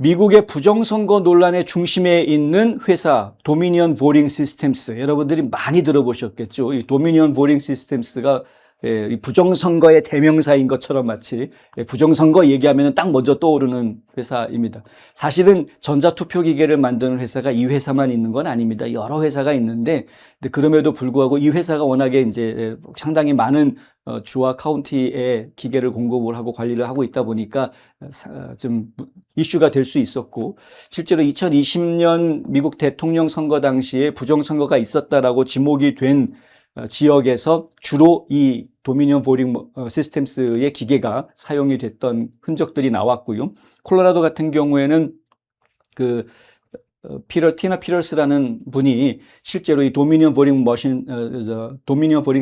미국의 부정선거 논란의 중심에 있는 회사 도미니언 보링 시스템스, 여러분들이 많이 들어보셨겠죠. 이 도미니언 보링 시스템스가 이 부정선거의 대명사인 것처럼 마치 부정선거 얘기하면 딱 먼저 떠오르는 회사입니다. 사실은 전자투표기계를 만드는 회사가 이 회사만 있는 건 아닙니다. 여러 회사가 있는데 그럼에도 불구하고 이 회사가 워낙에 이제 상당히 많은 주와 카운티에 기계를 공급을 하고 관리를 하고 있다 보니까 좀 이슈가 될 수 있었고, 실제로 2020년 미국 대통령 선거 당시에 부정선거가 있었다라고 지목이 된 지역에서 주로 이 도미니언 보링 시스템스의 기계가 사용이 됐던 흔적들이 나왔고요. 콜로라도 같은 경우에는 티나 피러스라는 분이 실제로 이 도미니언 보링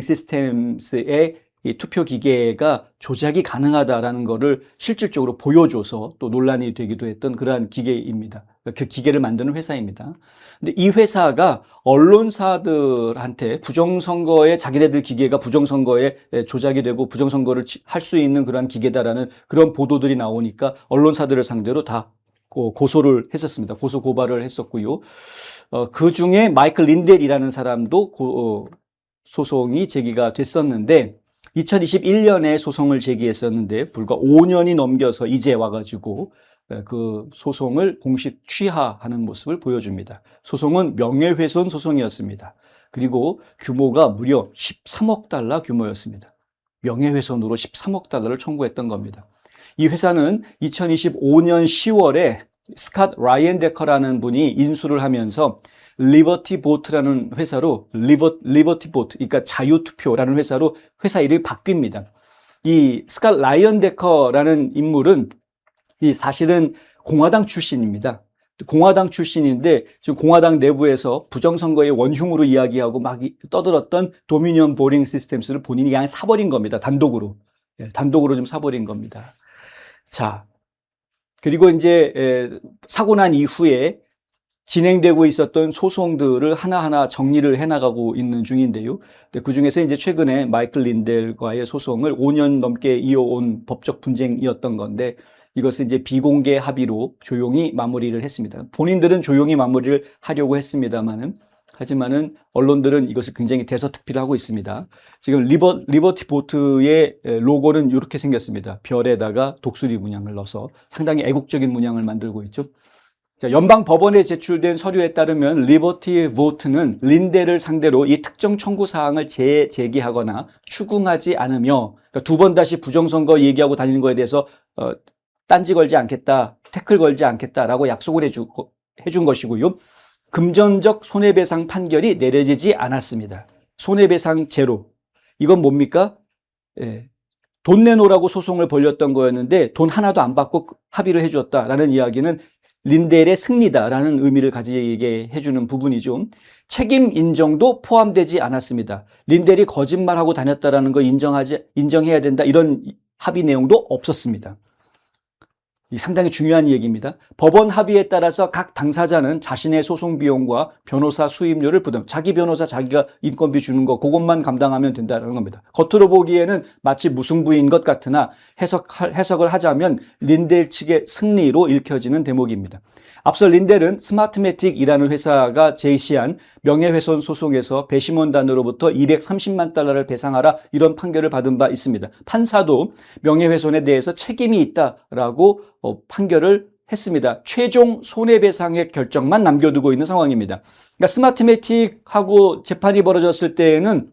시스템스의 이 투표 기계가 조작이 가능하다라는 것을 실질적으로 보여줘서 또 논란이 되기도 했던 그러한 기계입니다. 그 기계를 만드는 회사입니다. 근데 이 회사가 언론사들한테 부정선거에 자기네들 기계가 부정선거에 조작이 되고 부정선거를 할 수 있는 그런 기계다라는 그런 보도들이 나오니까 언론사들을 상대로 다 고소를 했었습니다. 고소 고발을 했었고요. 그 중에 마이클 린델이라는 사람도 소송이 제기가 됐었는데 2021년에 소송을 제기했었는데 불과 5년이 넘겨서 이제 와가지고 그 소송을 공식 취하하는 모습을 보여줍니다. 소송은 명예훼손 소송이었습니다. 그리고 규모가 무려 13억 달러 규모였습니다. 명예훼손으로 13억 달러를 청구했던 겁니다. 이 회사는 2025년 10월에 스캇 라이언 데커라는 분이 인수를 하면서 리버티 보트라는 회사로 리버티 보트, 그러니까 자유투표라는 회사로 회사 이름이 바뀝니다. 이 스캇 라이언 데커라는 인물은 이 사실은 공화당 출신입니다. 공화당 출신인데 지금 공화당 내부에서 부정선거의 원흉으로 이야기하고 막 떠들었던 도미니언 보링 시스템스를 본인이 그냥 사버린 겁니다. 단독으로. 단독으로 좀 사버린 겁니다. 자, 그리고 이제 사고 난 이후에 진행되고 있었던 소송들을 하나하나 정리를 해나가고 있는 중인데요. 그 중에서 이제 최근에 마이클 린델과의 소송을 5년 넘게 이어온 법적 분쟁이었던 건데 이것을 이제 비공개 합의로 조용히 마무리를 했습니다. 본인들은 조용히 마무리를 하려고 하지만은 언론들은 이것을 굉장히 대서특필하고 있습니다. 지금 리버티 보트의 로고는 이렇게 생겼습니다. 별에다가 독수리 문양을 넣어서 상당히 애국적인 문양을 만들고 있죠. 자, 연방 법원에 제출된 서류에 따르면 리버티 보트는 린델을 상대로 이 특정 청구 사항을 재제기하거나 추궁하지 않으며 그러니까 두 번 다시 부정선거 얘기하고 다니는 거에 대해서 딴지 걸지 않겠다, 태클 걸지 않겠다라고 약속을 해준 것이고요. 금전적 손해배상 판결이 내려지지 않았습니다. 손해배상 제로. 이건 뭡니까? 돈 내놓으라고 소송을 벌였던 거였는데 돈 하나도 안 받고 합의를 해줬다라는 이야기는 린델의 승리다라는 의미를 가지게 해주는 부분이죠. 책임 인정도 포함되지 않았습니다. 린델이 거짓말하고 다녔다라는 거 인정해야 된다 이런 합의 내용도 없었습니다. 상당히 중요한 얘기입니다. 법원 합의에 따라서 각 당사자는 자신의 소송 비용과 변호사 수임료를 자기 변호사 자기가 인건비 주는 거 그것만 감당하면 된다는 겁니다. 겉으로 보기에는 마치 무승부인 것 같으나 해석을 하자면 린델 측의 승리로 읽혀지는 대목입니다. 앞서 린델은 스마트매틱이라는 회사가 제시한 명예훼손 소송에서 배심원단으로부터 230만 달러를 배상하라 이런 판결을 받은 바 있습니다. 판사도 명예훼손에 대해서 책임이 있다라고 판결을 했습니다. 최종 손해배상의 결정만 남겨두고 있는 상황입니다. 그러니까 스마트매틱하고 재판이 벌어졌을 때에는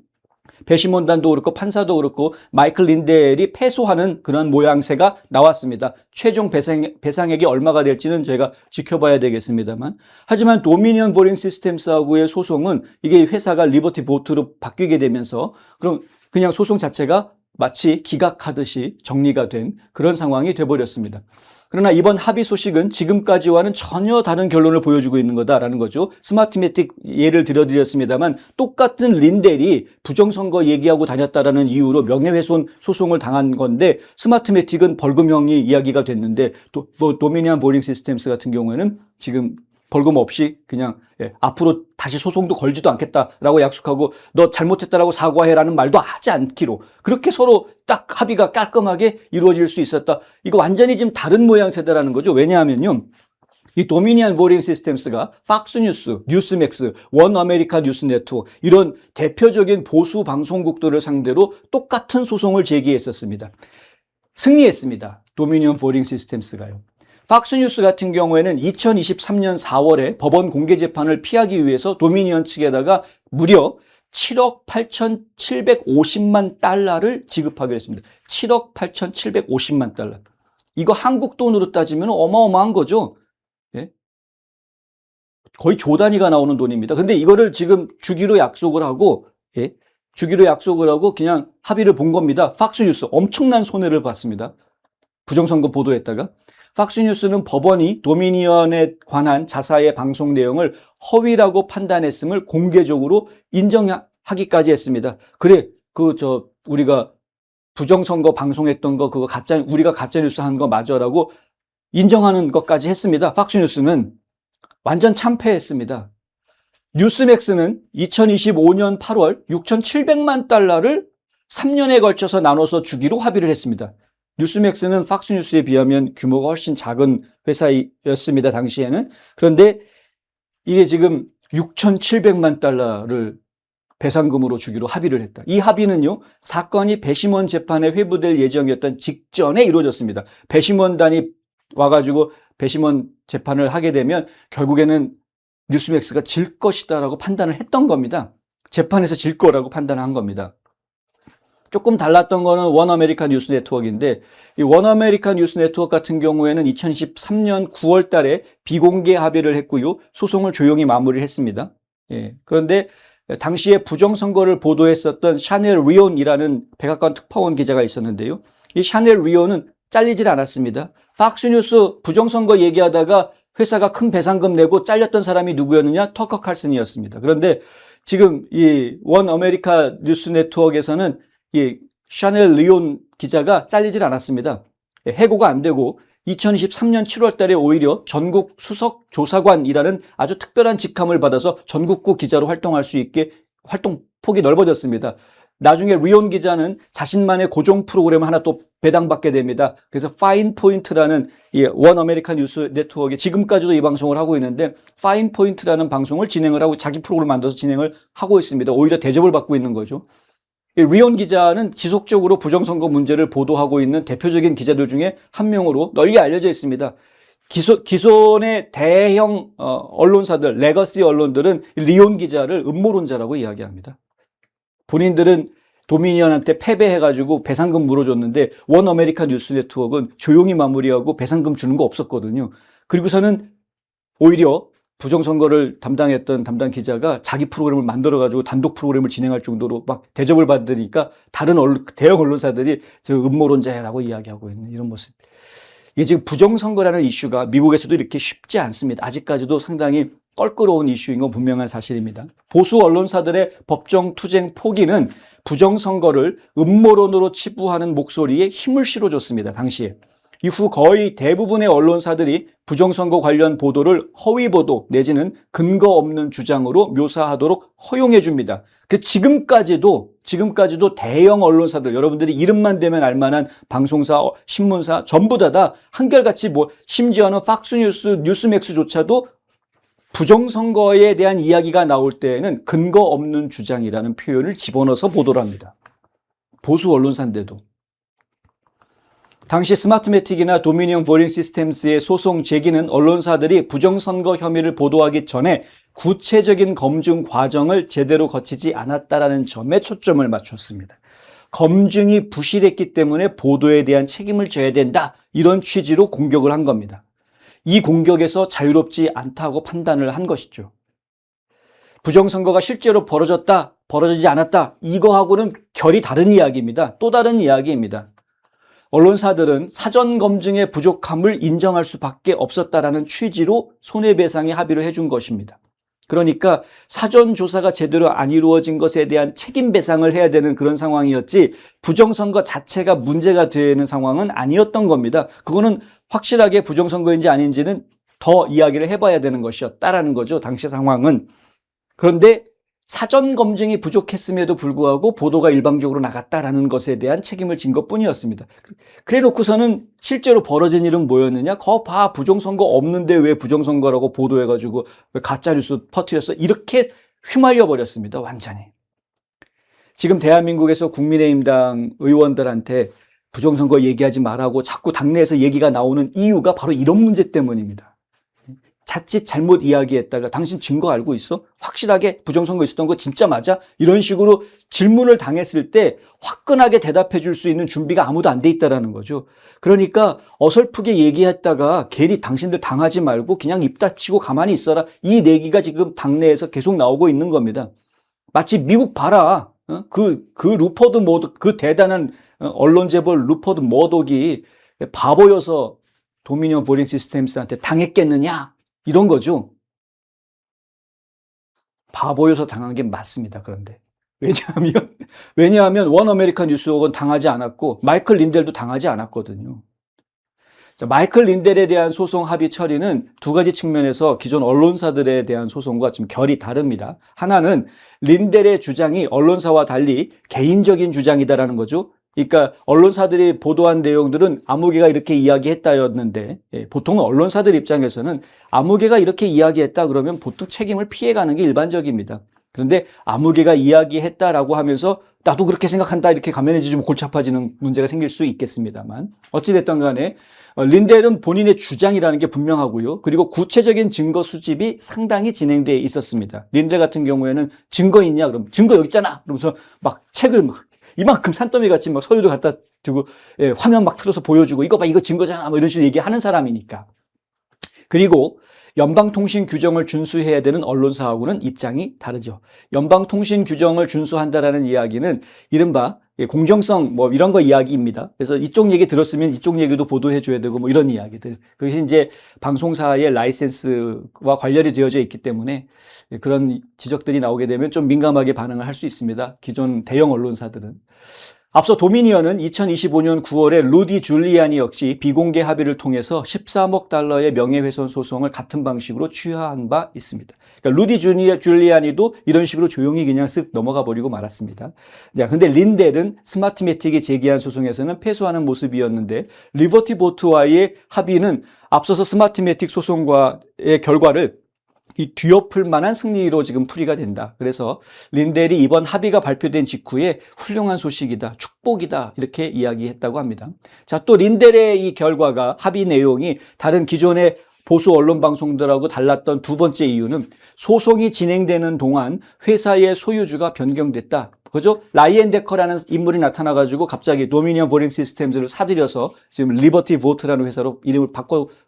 배심원단도 그렇고 판사도 그렇고 마이클 린델이 패소하는 그런 모양새가 나왔습니다. 최종 배상액이 얼마가 될지는 저희가 지켜봐야 되겠습니다만, 하지만 도미니언 보링 시스템스하고의 소송은 이게 회사가 리버티 보트로 바뀌게 되면서 그럼 그냥 소송 자체가 마치 기각하듯이 정리가 된 그런 상황이 돼버렸습니다. 그러나 이번 합의 소식은 지금까지와는 전혀 다른 결론을 보여주고 있는 거다라는 거죠. 스마트매틱 예를 들어드렸습니다만 똑같은 린델이 부정선거 얘기하고 다녔다라는 이유로 명예훼손 소송을 당한 건데 스마트매틱은 벌금형이 이야기가 됐는데 도미니언 보링 시스템스 같은 경우에는 지금 벌금 없이 그냥 앞으로 다시 소송도 걸지도 않겠다라고 약속하고 너 잘못했다라고 사과해라는 말도 하지 않기로 그렇게 서로 딱 합의가 깔끔하게 이루어질 수 있었다. 이거 완전히 지금 다른 모양새다라는 거죠. 왜냐하면요. 이 도미니언 보링 시스템스가 팍스뉴스, 뉴스맥스, 원 아메리카 뉴스 네트워크 이런 대표적인 보수 방송국들을 상대로 똑같은 소송을 제기했었습니다. 승리했습니다. 도미니언 보링 시스템스가요. 팍스뉴스 같은 경우에는 2023년 4월에 법원 공개 재판을 피하기 위해서 도미니언 측에다가 무려 7억 8,750만 달러를 지급하기로 했습니다. 7억 8,750만 달러. 이거 한국 돈으로 따지면 어마어마한 거죠. 예? 거의 조 단위가 나오는 돈입니다. 근데 이거를 지금 주기로 약속을 하고, 예? 주기로 약속을 하고 그냥 합의를 본 겁니다. 팍스뉴스 엄청난 손해를 봤습니다. 부정선거 보도했다가. 팍스뉴스는 법원이 도미니언에 관한 자사의 방송 내용을 허위라고 판단했음을 공개적으로 인정하기까지 했습니다. 그래, 우리가 부정선거 방송했던 거, 우리가 가짜뉴스 한 거 맞아라고 인정하는 것까지 했습니다. 팍스뉴스는 완전 참패했습니다. 뉴스맥스는 2025년 8월 6,700만 달러를 3년에 걸쳐서 나눠서 주기로 합의를 했습니다. 뉴스맥스는 팍스뉴스에 비하면 규모가 훨씬 작은 회사였습니다. 당시에는. 그런데 이게 지금 6,700만 달러를 배상금으로 주기로 합의를 했다. 이 합의는요, 사건이 배심원 재판에 회부될 예정이었던 직전에 이루어졌습니다. 배심원단이 와가지고 배심원 재판을 하게 되면 결국에는 뉴스맥스가 질 것이다라고 판단을 했던 겁니다. 재판에서 질 거라고 판단한 겁니다. 조금 달랐던 거는 원 아메리카 뉴스 네트워크인데, 이 원 아메리카 뉴스 네트워크 같은 경우에는 2023년 9월 달에 비공개 합의를 했고요. 소송을 조용히 마무리를 했습니다. 예. 그런데 당시에 부정선거를 보도했었던 샤넬 리온이라는 백악관 특파원 기자가 있었는데요. 이 샤넬 리온은 잘리질 않았습니다. 팍스뉴스 부정선거 얘기하다가 회사가 큰 배상금 내고 잘렸던 사람이 누구였느냐? 터커 칼슨이었습니다. 그런데 지금 이 원 아메리카 뉴스 네트워크에서는 이 샤넬 리온 기자가 잘리질 않았습니다. 해고가 안 되고 2023년 7월 달에 오히려 전국 수석 조사관이라는 아주 특별한 직함을 받아서 전국구 기자로 활동할 수 있게 활동 폭이 넓어졌습니다. 나중에 리온 기자는 자신만의 고정 프로그램을 하나 또 배당받게 됩니다. 그래서 파인 포인트라는 이 원 아메리칸 뉴스 네트워크에 지금까지도 이 방송을 하고 있는데 파인 포인트라는 방송을 진행을 하고 자기 프로그램을 만들어서 진행을 하고 있습니다. 오히려 대접을 받고 있는 거죠. 리온 기자는 지속적으로 부정선거 문제를 보도하고 있는 대표적인 기자들 중에 한 명으로 널리 알려져 있습니다. 기존의 대형 언론사들, 레거시 언론들은 리온 기자를 음모론자라고 이야기합니다. 본인들은 도미니언한테 패배해가지고 배상금 물어줬는데 원 아메리카 뉴스 네트워크는 조용히 마무리하고 배상금 주는 거 없었거든요. 그리고서는 오히려 부정선거를 담당했던 담당 기자가 자기 프로그램을 만들어가지고 단독 프로그램을 진행할 정도로 막 대접을 받으니까 다른 대형 언론사들이 저 음모론자라고 이야기하고 있는 이런 모습. 이게 지금 부정선거라는 이슈가 미국에서도 이렇게 쉽지 않습니다. 아직까지도 상당히 껄끄러운 이슈인 건 분명한 사실입니다. 보수 언론사들의 법정 투쟁 포기는 부정선거를 음모론으로 치부하는 목소리에 힘을 실어줬습니다. 당시에. 이후 거의 대부분의 언론사들이 부정선거 관련 보도를 허위 보도 내지는 근거 없는 주장으로 묘사하도록 허용해 줍니다. 지금까지도 대형 언론사들, 여러분들이 이름만 대면 알만한 방송사, 신문사 전부 다 한결같이 심지어는 팍스뉴스, 뉴스맥스조차도 부정선거에 대한 이야기가 나올 때에는 근거 없는 주장이라는 표현을 집어넣어서 보도를 합니다. 보수 언론사인데도. 당시 스마트매틱이나 도미니언 보링 시스템스의 소송 제기는 언론사들이 부정선거 혐의를 보도하기 전에 구체적인 검증 과정을 제대로 거치지 않았다라는 점에 초점을 맞췄습니다. 검증이 부실했기 때문에 보도에 대한 책임을 져야 된다. 이런 취지로 공격을 한 겁니다. 이 공격에서 자유롭지 않다고 판단을 한 것이죠. 부정선거가 실제로 벌어졌다, 벌어지지 않았다. 이거하고는 결이 다른 이야기입니다. 또 다른 이야기입니다. 언론사들은 사전 검증의 부족함을 인정할 수밖에 없었다라는 취지로 손해배상에 합의를 해준 것입니다. 그러니까 사전 조사가 제대로 안 이루어진 것에 대한 책임 배상을 해야 되는 그런 상황이었지 부정선거 자체가 문제가 되는 상황은 아니었던 겁니다. 그거는 확실하게 부정선거인지 아닌지는 더 이야기를 해봐야 되는 것이었다라는 거죠. 당시 상황은. 그런데 사전 검증이 부족했음에도 불구하고 보도가 일방적으로 나갔다라는 것에 대한 책임을 진 것뿐이었습니다. 그래 놓고서는 실제로 벌어진 일은 뭐였느냐? 거 봐, 부정선거 없는데 왜 부정선거라고 보도해가지고 왜 가짜뉴스 퍼뜨렸어? 이렇게 휘말려 버렸습니다. 완전히. 지금 대한민국에서 국민의힘당 의원들한테 부정선거 얘기하지 말라고 자꾸 당내에서 얘기가 나오는 이유가 바로 이런 문제 때문입니다. 자칫 잘못 이야기했다가 당신 증거 알고 있어? 확실하게 부정선거 있었던 거 진짜 맞아? 이런 식으로 질문을 당했을 때 화끈하게 대답해 줄 수 있는 준비가 아무도 안 돼 있다라는 거죠. 그러니까 어설프게 얘기했다가 괜히 당신들 당하지 말고 그냥 입 닫히고 가만히 있어라. 이 내기가 지금 당내에서 계속 나오고 있는 겁니다. 마치 미국 봐라. 그 루퍼드 머독, 그 대단한 언론 재벌 루퍼드 머독이 바보여서 도미니언 보링 시스템스한테 당했겠느냐? 이런 거죠. 바보여서 당한 게 맞습니다. 그런데 왜냐하면 원 아메리칸 뉴스웍은 당하지 않았고 마이클 린델도 당하지 않았거든요. 자, 마이클 린델에 대한 소송 합의 처리는 두 가지 측면에서 기존 언론사들에 대한 소송과 좀 결이 다릅니다. 하나는 린델의 주장이 언론사와 달리 개인적인 주장이다라는 거죠. 그러니까 언론사들이 보도한 내용들은 아무개가 이렇게 이야기했다였는데 보통 언론사들 입장에서는 아무개가 이렇게 이야기했다 그러면 보통 책임을 피해가는 게 일반적입니다. 그런데 아무개가 이야기했다라고 하면서 나도 그렇게 생각한다 이렇게 가면 이제 좀 골치 아파지는 문제가 생길 수 있겠습니다만 어찌됐든 간에 린델은 본인의 주장이라는 게 분명하고요. 그리고 구체적인 증거 수집이 상당히 진행되어 있었습니다. 린델 같은 경우에는 증거 있냐? 그럼 증거 여기 있잖아. 그러면서 막 책을 막 이만큼 산더미 같이 막 서류도 갖다 두고 화면 막 틀어서 보여주고 이거 봐 이거 증거잖아 뭐 이런 식으로 얘기하는 사람이니까. 그리고 연방통신 규정을 준수해야 되는 언론사하고는 입장이 다르죠. 연방통신 규정을 준수한다라는 이야기는 이른바 공정성 뭐 이런 거 이야기입니다. 그래서 이쪽 얘기 들었으면 이쪽 얘기도 보도해 줘야 되고 뭐 이런 이야기들. 그것이 이제 방송사의 라이센스와 관련이 되어져 있기 때문에 그런 지적들이 나오게 되면 좀 민감하게 반응을 할 수 있습니다. 기존 대형 언론사들은. 앞서 도미니언은 2025년 9월에 루디 줄리아니 역시 비공개 합의를 통해서 13억 달러의 명예훼손 소송을 같은 방식으로 취하한 바 있습니다. 그러니까 루디 줄리아니도 이런 식으로 조용히 그냥 쓱 넘어가 버리고 말았습니다. 자, 근데 린델은 스마트매틱이 제기한 소송에서는 패소하는 모습이었는데 리버티 보트와의 합의는 앞서서 스마트매틱 소송과의 결과를 이 뒤엎을 만한 승리로 지금 풀이가 된다. 그래서 린델이 이번 합의가 발표된 직후에 훌륭한 소식이다, 축복이다 이렇게 이야기했다고 합니다. 자, 또 린델의 이 결과가 합의 내용이 다른 기존의 보수 언론 방송들하고 달랐던 두 번째 이유는 소송이 진행되는 동안 회사의 소유주가 변경됐다. 그죠? 라이언 데커라는 인물이 나타나가지고 갑자기 도미니언 보링 시스템즈를 사들여서 지금 리버티 보트라는 회사로 이름을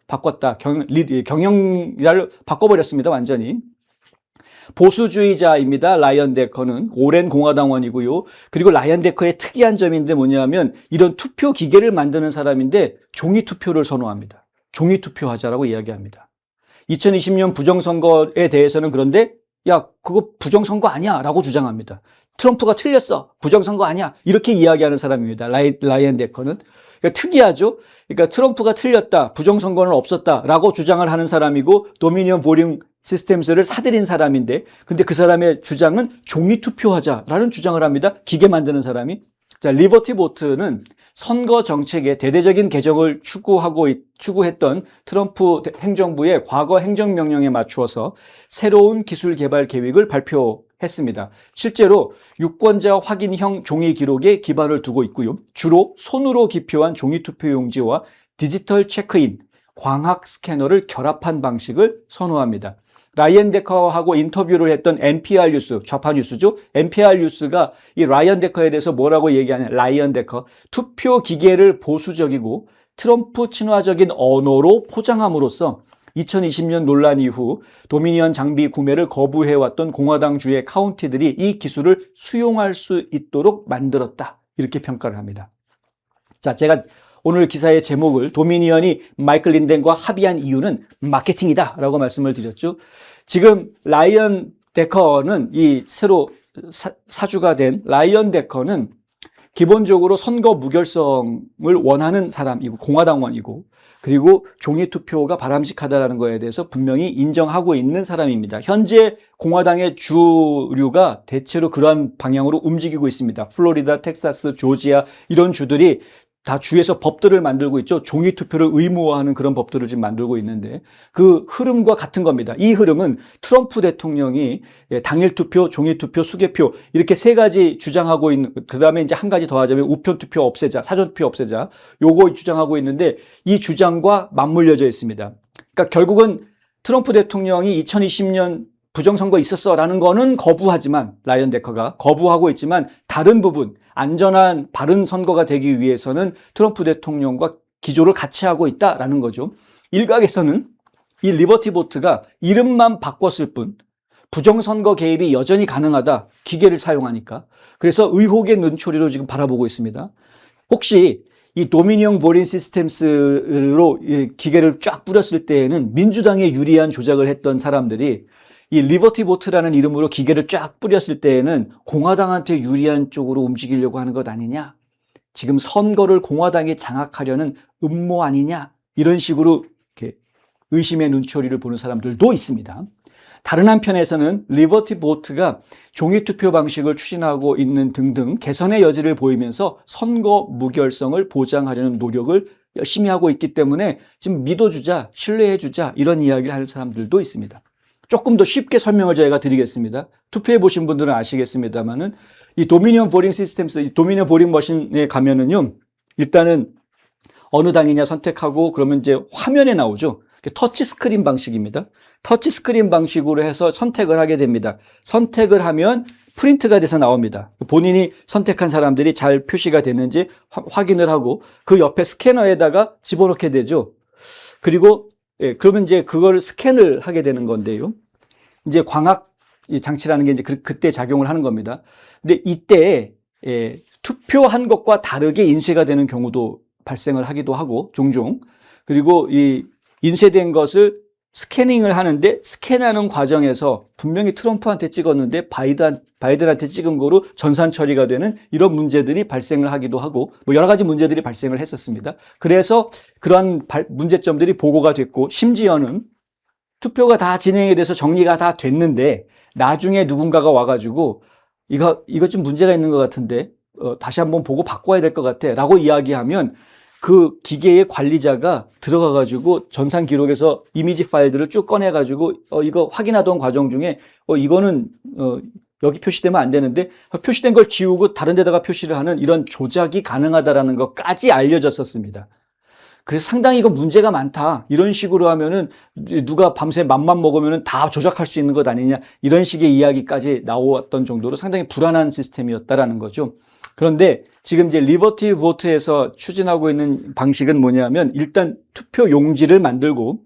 바꿨다. 경영자를 바꿔버렸습니다. 완전히. 보수주의자입니다. 라이언 데커는 오랜 공화당원이고요. 그리고 라이언 데커의 특이한 점인데 뭐냐면 이런 투표 기계를 만드는 사람인데 종이 투표를 선호합니다. 종이 투표하자라고 이야기합니다. 2020년 부정선거에 대해서는 그런데 야 그거 부정선거 아니야 라고 주장합니다. 트럼프가 틀렸어. 부정선거 아니야. 이렇게 이야기하는 사람입니다. 라이언 데커는. 그러니까 특이하죠. 그러니까 트럼프가 틀렸다. 부정선거는 없었다라고 주장을 하는 사람이고 도미니언 보링 시스템스를 사들인 사람인데 근데 그 사람의 주장은 종이 투표하자라는 주장을 합니다. 기계 만드는 사람이. 자, 리버티 보트는 선거 정책의 대대적인 개정을 추구했던 트럼프 행정부의 과거 행정명령에 맞추어서 새로운 기술 개발 계획을 발표했습니다. 실제로 유권자 확인형 종이 기록에 기반을 두고 있고요. 주로 손으로 기표한 종이 투표 용지와 디지털 체크인, 광학 스캐너를 결합한 방식을 선호합니다. 라이언 데커하고 인터뷰를 했던 NPR 뉴스, 좌파 뉴스죠. NPR 뉴스가 이 라이언 데커에 대해서 뭐라고 얘기하냐. 라이언 데커, 투표 기계를 보수적이고 트럼프 친화적인 언어로 포장함으로써 2020년 논란 이후 도미니언 장비 구매를 거부해왔던 공화당주의 카운티들이 이 기술을 수용할 수 있도록 만들었다. 이렇게 평가를 합니다. 자, 제가 오늘 기사의 제목을 도미니언이 마이클 린델과 합의한 이유는 마케팅이다 라고 말씀을 드렸죠. 지금 라이언 데커는 이 새로 사주가 된 라이언 데커는 기본적으로 선거 무결성을 원하는 사람이고 공화당원이고 그리고 종이투표가 바람직하다라는 거에 대해서 분명히 인정하고 있는 사람입니다. 현재 공화당의 주류가 대체로 그러한 방향으로 움직이고 있습니다. 플로리다, 텍사스, 조지아 이런 주들이 다 주에서 법들을 만들고 있죠. 종이투표를 의무화하는 그런 법들을 지금 만들고 있는데 그 흐름과 같은 겁니다. 이 흐름은 트럼프 대통령이 당일투표, 종이투표, 수개표 이렇게 세 가지 주장하고 있는, 그 다음에 이제 한 가지 더 하자면 우편투표 없애자, 사전투표 없애자 요거 주장하고 있는데 이 주장과 맞물려져 있습니다. 그러니까 결국은 트럼프 대통령이 2020년 부정선거 있었어라는 거는 거부하지만 라이언 데커가 거부하고 있지만 다른 부분 안전한 바른 선거가 되기 위해서는 트럼프 대통령과 기조를 같이 하고 있다라는 거죠. 일각에서는 이 리버티 보트가 이름만 바꿨을 뿐 부정선거 개입이 여전히 가능하다. 기계를 사용하니까. 그래서 의혹의 눈초리로 지금 바라보고 있습니다. 혹시 이 도미니언 보링 시스템스로 기계를 쫙 뿌렸을 때에는 민주당에 유리한 조작을 했던 사람들이 이 리버티 보트라는 이름으로 기계를 쫙 뿌렸을 때에는 공화당한테 유리한 쪽으로 움직이려고 하는 것 아니냐? 지금 선거를 공화당에 장악하려는 음모 아니냐? 이런 식으로 이렇게 의심의 눈초리를 보는 사람들도 있습니다. 다른 한편에서는 리버티 보트가 종이투표 방식을 추진하고 있는 등등 개선의 여지를 보이면서 선거 무결성을 보장하려는 노력을 열심히 하고 있기 때문에 지금 믿어주자, 신뢰해주자 이런 이야기를 하는 사람들도 있습니다. 조금 더 쉽게 설명을 저희가 드리겠습니다. 투표해 보신 분들은 아시겠습니다만은 이 도미니언 보링 시스템스, 이 도미니언 보링 머신에 가면은요, 일단은 어느 당이냐 선택하고 그러면 이제 화면에 나오죠. 터치 스크린 방식입니다. 터치 스크린 방식으로 해서 선택을 하게 됩니다. 선택을 하면 프린트가 돼서 나옵니다. 본인이 선택한 사람들이 잘 표시가 됐는지 확인을 하고 그 옆에 스캐너에다가 집어넣게 되죠. 그리고 그러면 이제 그걸 스캔을 하게 되는 건데요. 이제 광학 장치라는 게 이제 그때 작용을 하는 겁니다. 근데 이때 투표한 것과 다르게 인쇄가 되는 경우도 발생을 하기도 하고 종종. 그리고 이 인쇄된 것을 스캐닝을 하는데 스캔하는 과정에서 분명히 트럼프한테 찍었는데 바이든한테 찍은 거로 전산 처리가 되는 이런 문제들이 발생을 하기도 하고 뭐 여러 가지 문제들이 발생을 했었습니다. 그래서 그러한 문제점들이 보고가 됐고 심지어는 투표가 다 진행이 돼서 정리가 다 됐는데 나중에 누군가가 와가지고 이거 좀 문제가 있는 것 같은데 다시 한번 보고 바꿔야 될 것 같아 라고 이야기하면 그 기계의 관리자가 들어가가지고 전산 기록에서 이미지 파일들을 쭉 꺼내가지고 이거 확인하던 과정 중에 이거는 여기 표시되면 안 되는데 표시된 걸 지우고 다른 데다가 표시를 하는 이런 조작이 가능하다라는 것까지 알려졌었습니다. 그래서 상당히 이거 문제가 많다. 이런 식으로 하면은 누가 밤새 맘만 먹으면은 다 조작할 수 있는 것 아니냐. 이런 식의 이야기까지 나왔던 정도로 상당히 불안한 시스템이었다라는 거죠. 그런데 지금 이제 리버티 보트에서 추진하고 있는 방식은 뭐냐면 일단 투표 용지를 만들고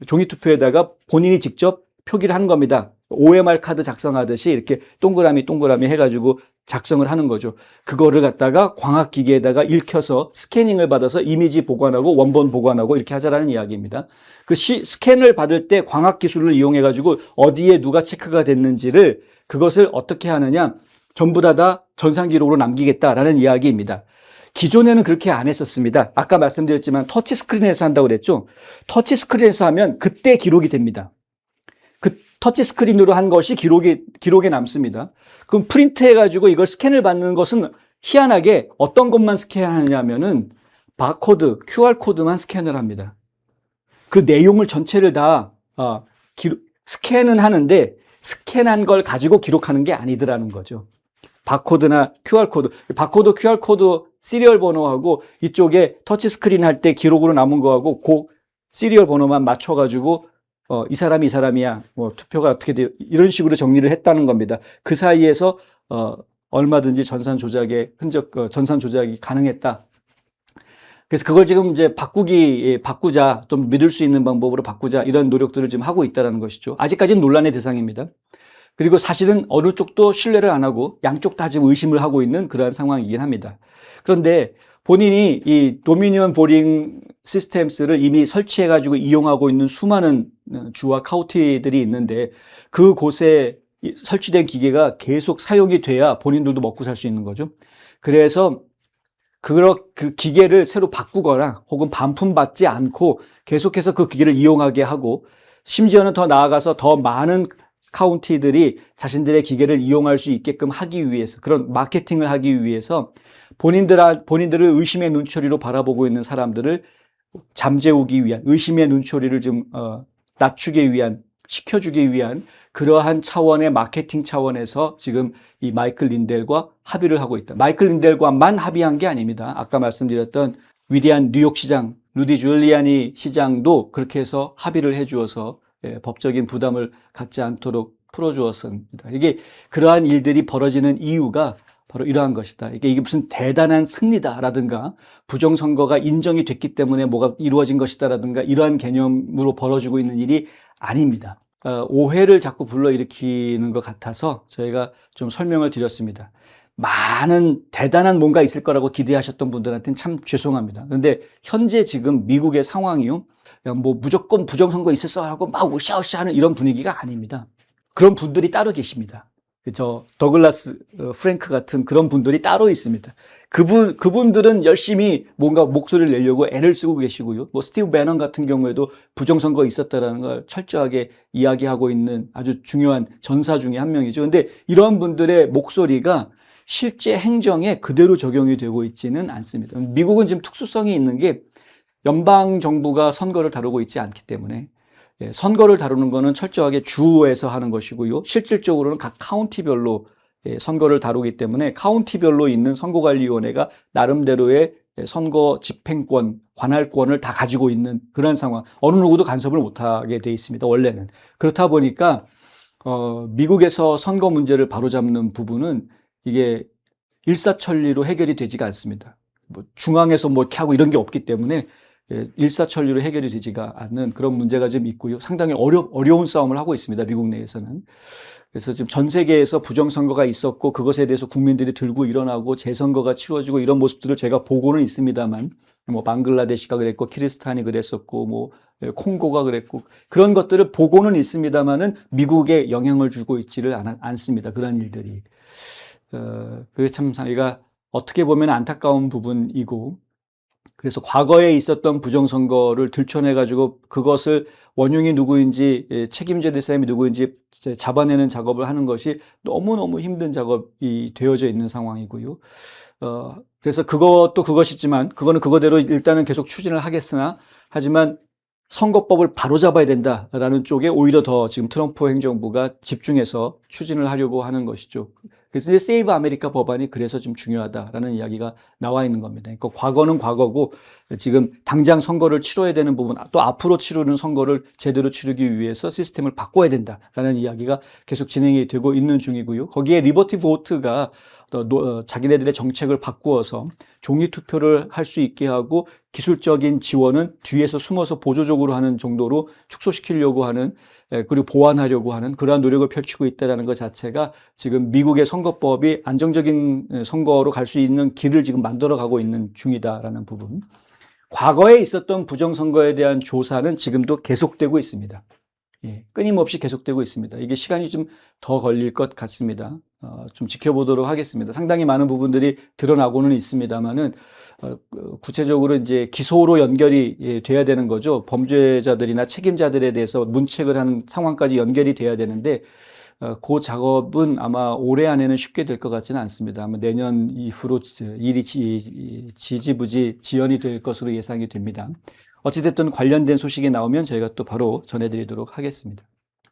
종이투표에다가 본인이 직접 표기를 하는 겁니다. OMR 카드 작성하듯이 이렇게 동그라미 해가지고 작성을 하는 거죠. 그거를 갖다가 광학기계에다가 읽혀서 스캐닝을 받아서 이미지 보관하고 원본 보관하고 이렇게 하자라는 이야기입니다. 그 스캔을 받을 때 광학기술을 이용해가지고 어디에 누가 체크가 됐는지를 그것을 어떻게 하느냐 전부 다 전산 기록으로 남기겠다라는 이야기입니다. 기존에는 그렇게 안 했었습니다. 아까 말씀드렸지만 터치 스크린에서 한다고 그랬죠. 터치 스크린에서 하면 그때 기록이 됩니다. 그 터치 스크린으로 한 것이 기록에 남습니다. 그럼 프린트 해가지고 이걸 스캔을 받는 것은 희한하게 어떤 것만 스캔하느냐면은 바코드, QR코드만 스캔을 합니다. 그 내용을 전체를 다 스캔은 하는데 스캔한 걸 가지고 기록하는 게 아니더라는 거죠. 바코드나 QR코드, 바코드, QR코드 시리얼 번호하고 이쪽에 터치스크린 할 때 기록으로 남은 거하고 그 시리얼 번호만 맞춰가지고 이 사람이야. 투표가 어떻게 돼요? 이런 식으로 정리를 했다는 겁니다. 그 사이에서 얼마든지 전산 조작이 가능했다. 그래서 그걸 지금 이제 바꾸자, 좀 믿을 수 있는 방법으로 바꾸자 이런 노력들을 지금 하고 있다는 것이죠. 아직까지는 논란의 대상입니다. 그리고 사실은 어느 쪽도 신뢰를 안 하고 양쪽 다 지금 의심을 하고 있는 그러한 상황이긴 합니다. 그런데 본인이 이 도미니언 보링 시스템스를 이미 설치해가지고 이용하고 있는 수많은 주와 카운티들이 있는데 그곳에 설치된 기계가 계속 사용이 돼야 본인들도 먹고 살 수 있는 거죠. 그래서 그 기계를 새로 바꾸거나 혹은 반품받지 않고 계속해서 그 기계를 이용하게 하고, 심지어는 더 나아가서 더 많은 카운티들이 자신들의 기계를 이용할 수 있게끔 하기 위해서, 그런 마케팅을 하기 위해서 본인들을 의심의 눈초리로 바라보고 있는 사람들을 잠재우기 위한, 의심의 눈초리를 좀 낮추기 위한, 식혀주기 위한 그러한 차원의 마케팅 차원에서 지금 이 마이클 린델과 합의를 하고 있다. 마이클 린델과만 합의한 게 아닙니다. 아까 말씀드렸던 위대한 뉴욕 시장 루디 줄리아니 시장도 그렇게 해서 합의를 해주어서 법적인 부담을 갖지 않도록 풀어주었습니다. 이게 그러한 일들이 벌어지는 이유가 바로 이러한 것이다. 이게 무슨 대단한 승리다라든가 부정선거가 인정이 됐기 때문에 뭐가 이루어진 것이다라든가 이러한 개념으로 벌어지고 있는 일이 아닙니다. 오해를 자꾸 불러일으키는 것 같아서 저희가 좀 설명을 드렸습니다. 많은 대단한 뭔가 있을 거라고 기대하셨던 분들한테는 참 죄송합니다. 그런데 현재 지금 미국의 상황이요, 뭐 무조건 부정선거 있었어 하고 막 으쌰으쌰 하는 이런 분위기가 아닙니다. 그런 분들이 따로 계십니다. 더글라스 프랭크 같은 그런 분들이 따로 있습니다. 그분들은 열심히 뭔가 목소리를 내려고 애를 쓰고 계시고요. 뭐 스티브 배넌 같은 경우에도 부정선거 있었다라는 걸 철저하게 이야기하고 있는 아주 중요한 전사 중에 한 명이죠. 근데 이런 분들의 목소리가 실제 행정에 그대로 적용이 되고 있지는 않습니다. 미국은 지금 특수성이 있는 게 연방 정부가 선거를 다루고 있지 않기 때문에, 선거를 다루는 거는 철저하게 주에서 하는 것이고요. 실질적으로는 각 카운티별로 선거를 다루기 때문에 카운티별로 있는 선거관리위원회가 나름대로의 선거 집행권, 관할권을 다 가지고 있는 그런 상황. 어느 누구도 간섭을 못하게 돼 있습니다. 원래는. 그렇다 보니까 미국에서 선거 문제를 바로잡는 부분은 이게 일사천리로 해결이 되지가 않습니다. 뭐 중앙에서 뭐 이렇게 하고 이런 게 없기 때문에 일사천리로 해결이 되지가 않는 그런 문제가 좀 있고요. 상당히 어려운 싸움을 하고 있습니다. 미국 내에서는. 그래서 지금 전 세계에서 부정선거가 있었고 그것에 대해서 국민들이 들고 일어나고 재선거가 치러지고 이런 모습들을 제가 보고는 있습니다만, 뭐 방글라데시가 그랬고 키르스탄이 그랬었고 뭐 콩고가 그랬고 그런 것들을 보고는 있습니다만은 미국에 영향을 주고 있지를 않습니다. 그런 일들이. 그게 참 저희가 어떻게 보면 안타까운 부분이고, 그래서 과거에 있었던 부정선거를 들춰내가지고 그것을 원흉이 누구인지, 책임져야 될 사람이 누구인지 잡아내는 작업을 하는 것이 너무너무 힘든 작업이 되어져 있는 상황이고요. 그래서 그것도 그것이지만, 그거는 그거대로 일단은 계속 추진을 하겠으나, 하지만 선거법을 바로잡아야 된다라는 쪽에 오히려 더 지금 트럼프 행정부가 집중해서 추진을 하려고 하는 것이죠. 그래서 이제 세이브 아메리카 법안이 그래서 좀 중요하다라는 이야기가 나와 있는 겁니다. 그러니까 과거는 과거고 지금 당장 선거를 치러야 되는 부분, 또 앞으로 치르는 선거를 제대로 치르기 위해서 시스템을 바꿔야 된다라는 이야기가 계속 진행이 되고 있는 중이고요. 거기에 리버티 보트가 자기네들의 정책을 바꾸어서 종이 투표를 할 수 있게 하고 기술적인 지원은 뒤에서 숨어서 보조적으로 하는 정도로 축소시키려고 하는, 그리고 보완하려고 하는 그러한 노력을 펼치고 있다는 것 자체가 지금 미국의 선거법이 안정적인 선거로 갈 수 있는 길을 지금 만들어가고 있는 중이다라는 부분. 과거에 있었던 부정선거에 대한 조사는 지금도 계속되고 있습니다. 끊임없이 계속되고 있습니다. 이게 시간이 좀 더 걸릴 것 같습니다. 좀 지켜보도록 하겠습니다. 상당히 많은 부분들이 드러나고는 있습니다만은, 구체적으로 이제 기소로 연결이 돼야 되는 거죠. 범죄자들이나 책임자들에 대해서 문책을 하는 상황까지 연결이 돼야 되는데, 그 작업은 아마 올해 안에는 쉽게 될 것 같지는 않습니다. 아마 내년 이후로 일이 지지부지 지연이 될 것으로 예상이 됩니다. 어찌됐든 관련된 소식이 나오면 저희가 또 바로 전해드리도록 하겠습니다.